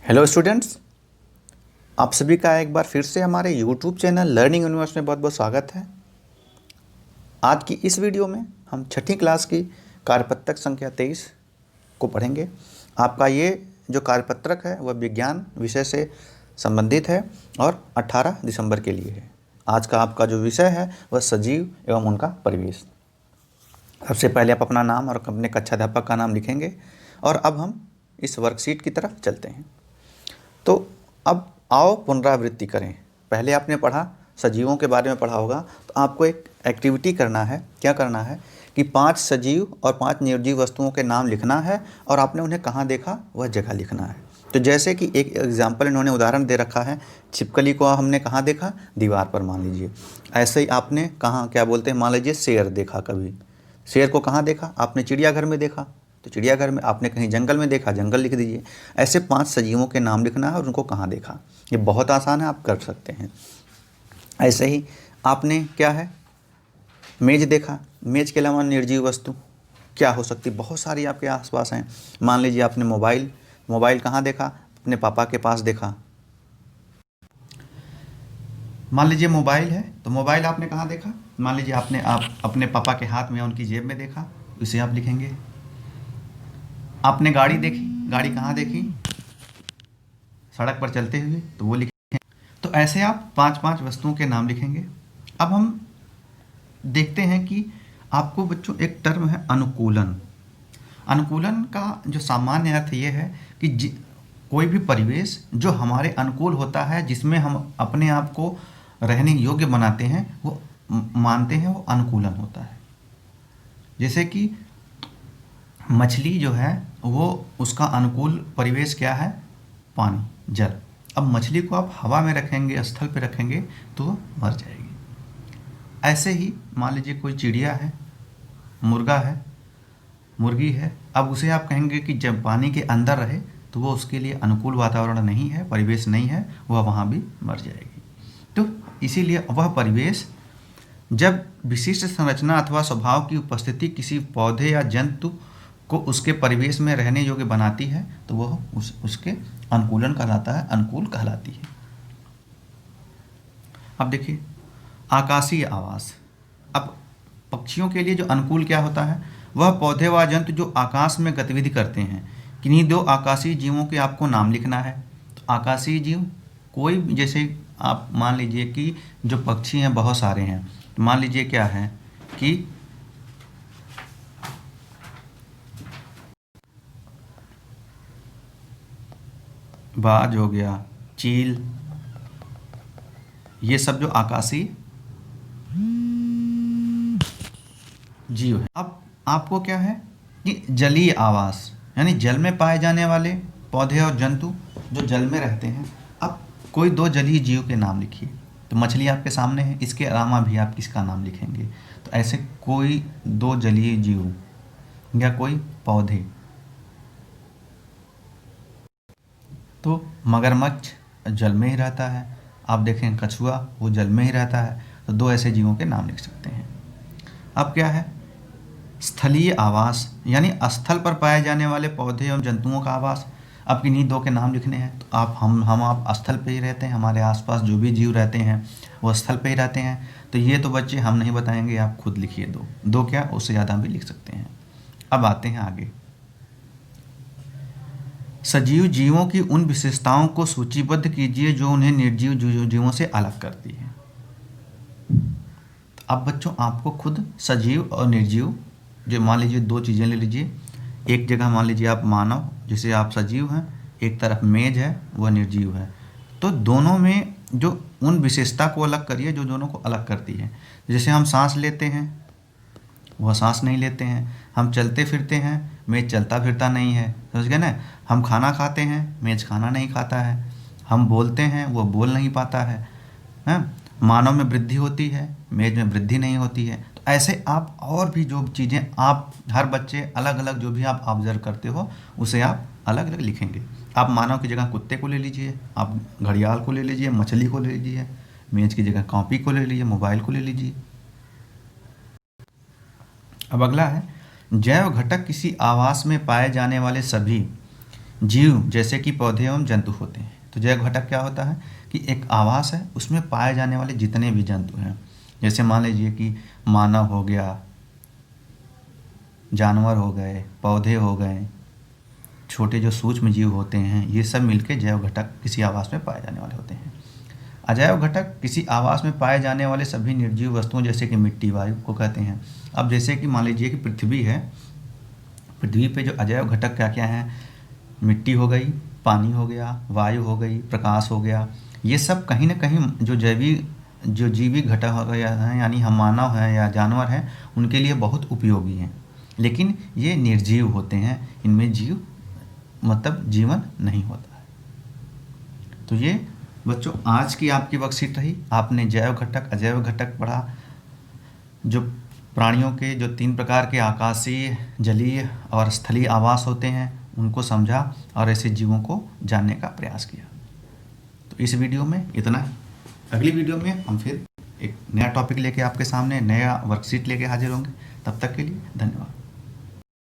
Hello students, आप सभी का एक बार फिर से हमारे यूट्यूब चैनल लर्निंग यूनिवर्स में बहुत बहुत स्वागत है। आज की इस वीडियो में हम छठी क्लास की कार्यपत्रक संख्या 23 को पढ़ेंगे। आपका ये जो कार्यपत्रक है वह विज्ञान विषय से संबंधित है और 18 दिसंबर के लिए है। आज का आपका जो विषय है वह सजीव एवं उनका परिवेश। सबसे पहले आप अपना नाम और अपने कक्षाध्यापक का नाम लिखेंगे और अब हम इस वर्कशीट की तरफ चलते हैं। तो अब आओ पुनरावृत्ति करें। पहले आपने पढ़ा, सजीवों के बारे में पढ़ा होगा, तो आपको एक एक्टिविटी करना है। क्या करना है कि 5 सजीव और 5 निर्जीव वस्तुओं के नाम लिखना है और आपने उन्हें कहाँ देखा वह जगह लिखना है। तो जैसे कि एक एग्जाम्पल इन्होंने उदाहरण दे रखा है, छिपकली को हमने कहाँ देखा, दीवार पर मान लीजिए। ऐसे ही आपने कहाँ क्या बोलते हैं, मान लीजिए शेर देखा, कभी शेर को कहाँ देखा, आपने चिड़ियाघर में देखा, तो चिड़ियाघर में। आपने कहीं जंगल में देखा, जंगल लिख दीजिए। ऐसे 5 सजीवों के नाम लिखना है और उनको कहाँ देखा। ये बहुत आसान है, आप कर सकते हैं। ऐसे ही आपने क्या है, मेज देखा। मेज के अलावा निर्जीव वस्तु क्या हो सकती, बहुत सारी आपके आसपास हैं। मान लीजिए आपने मोबाइल कहाँ देखा, अपने पापा के पास देखा। मान लीजिए मोबाइल है तो मोबाइल आपने कहाँ देखा, मान लीजिए आप अपने पापा के हाथ में, उनकी जेब में देखा, इसे आप लिखेंगे। आपने गाड़ी देखी, गाड़ी कहाँ देखी, सड़क पर चलते हुए, तो वो लिखेंगे। तो ऐसे आप 5-5 वस्तुओं के नाम लिखेंगे। अब हम देखते हैं कि आपको बच्चों एक टर्म है अनुकूलन। अनुकूलन का जो सामान्य अर्थ ये है कि कोई भी परिवेश जो हमारे अनुकूल होता है, जिसमें हम अपने आप को रहने योग्य बनाते हैं, वो मानते हैं वो अनुकूलन होता है। जैसे कि मछली जो है वो, उसका अनुकूल परिवेश क्या है, पानी, जल। अब मछली को आप हवा में रखेंगे, स्थल पे रखेंगे तो वो मर जाएगी। ऐसे ही मान लीजिए कोई चिड़िया है, मुर्गा है, मुर्गी है। अब उसे आप कहेंगे कि जब पानी के अंदर रहे तो वो उसके लिए अनुकूल वातावरण नहीं है, परिवेश नहीं है, वह वहाँ भी मर जाएगी। तो इसीलिए वह परिवेश जब विशिष्ट संरचना अथवा स्वभाव की उपस्थिति किसी पौधे या जंतु को उसके परिवेश में रहने योग्य बनाती है तो वह उसके अनुकूलन कहलाता है, अनुकूल कहलाती है। अब देखिए आकाशीय आवास। अब पक्षियों के लिए जो अनुकूल क्या होता है, वह पौधे व जंतु जो आकाश में गतिविधि करते हैं। किन्हीं 2 आकाशीय जीवों के आपको नाम लिखना है। तो आकाशीय जीव कोई, जैसे आप मान लीजिए कि जो पक्षी हैं बहुत सारे हैं, तो मान लीजिए क्या है कि बाज हो गया, चील, ये सब जो आकाशीय जीव है। अब आपको क्या है कि जलीय आवास, यानी जल में पाए जाने वाले पौधे और जंतु जो जल में रहते हैं। अब कोई 2 जलीय जीव के नाम लिखिए। तो मछली आपके सामने है, इसके अलावा भी आप किसका नाम लिखेंगे। तो ऐसे कोई 2 जलीय जीव या कोई पौधे, तो मगरमच्छ जल में ही रहता है। आप देखें कछुआ, वो जल में ही रहता है। तो 2 ऐसे जीवों के नाम लिख सकते हैं। अब क्या है, स्थलीय आवास, यानी स्थल पर पाए जाने वाले पौधे एवं जंतुओं का आवास। अब किन्हीं 2 के नाम लिखने हैं। तो आप स्थल पे ही रहते हैं, हमारे आसपास जो भी जीव रहते हैं वो स्थल पे ही रहते हैं। तो ये तो बच्चे हम नहीं बताएंगे, आप खुद लिखिए। 2 क्या, उससे ज़्यादा भी लिख सकते हैं। अब आते हैं आगे। सजीव जीवों की उन विशेषताओं को सूचीबद्ध कीजिए जो उन्हें निर्जीव जीवों से अलग करती है। अब बच्चों आपको खुद सजीव और निर्जीव, जो मान लीजिए 2 चीज़ें ले लीजिए। एक जगह मान लीजिए आप मानव, जिसे आप सजीव हैं, एक तरफ मेज है, वह निर्जीव है। तो दोनों में जो उन विशेषता को अलग करिए जो दोनों को अलग करती है। जैसे हम सांस लेते हैं, वह सांस नहीं लेते हैं। हम चलते फिरते हैं, मेज चलता फिरता नहीं है, समझ गए ना। हम खाना खाते हैं, मेज खाना नहीं खाता है। हम बोलते हैं, वो बोल नहीं पाता है, हैं? मानव में वृद्धि होती है, मेज में वृद्धि नहीं होती है। तो ऐसे आप और भी जो चीज़ें, आप हर बच्चे अलग अलग जो भी आप ऑब्जर्व करते हो उसे आप अलग अलग लिखेंगे। आप मानव की जगह कुत्ते को ले लीजिए, आप घड़ियाल को ले लीजिए, मछली को ले लीजिए, मेज की जगह कॉपी को ले लीजिए, मोबाइल को ले लीजिए। अब अगला है, जैव घटक किसी आवास में पाए जाने वाले सभी जीव जैसे कि पौधे एवं जंतु होते हैं। तो जैव घटक क्या होता है कि एक आवास है, उसमें पाए जाने वाले जितने भी जंतु हैं, जैसे मान लीजिए कि मानव हो गया, जानवर हो गए, पौधे हो गए, छोटे जो सूक्ष्म जीव होते हैं, ये सब मिलके जैव घटक किसी आवास में पाए जाने वाले होते हैं। अजैव घटक किसी आवास में पाए जाने वाले सभी निर्जीव वस्तुओं जैसे कि मिट्टी, वायु को कहते हैं। अब जैसे कि मान लीजिए कि पृथ्वी है, पृथ्वी पे जो अजैव घटक क्या क्या हैं, मिट्टी हो गई, पानी हो गया, वायु हो गई, प्रकाश हो गया। ये सब कहीं ना कहीं जो जीवी घटक हो गया है, यानी हम मानव हैं या जानवर हैं, उनके लिए बहुत उपयोगी हैं, लेकिन ये निर्जीव होते हैं, इनमें जीव मतलब जीवन नहीं होता है। तो ये बच्चों आज की आपकी वर्कशीट रही। आपने जैव घटक, अजैव घटक पढ़ा, जो प्राणियों के जो 3 प्रकार के आकाशीय, जलीय और स्थलीय आवास होते हैं उनको समझा और ऐसे जीवों को जानने का प्रयास किया। तो इस वीडियो में इतना है। अगली वीडियो में हम फिर एक नया टॉपिक लेके आपके सामने, नया वर्कशीट लेके हाजिर होंगे। तब तक के लिए धन्यवाद।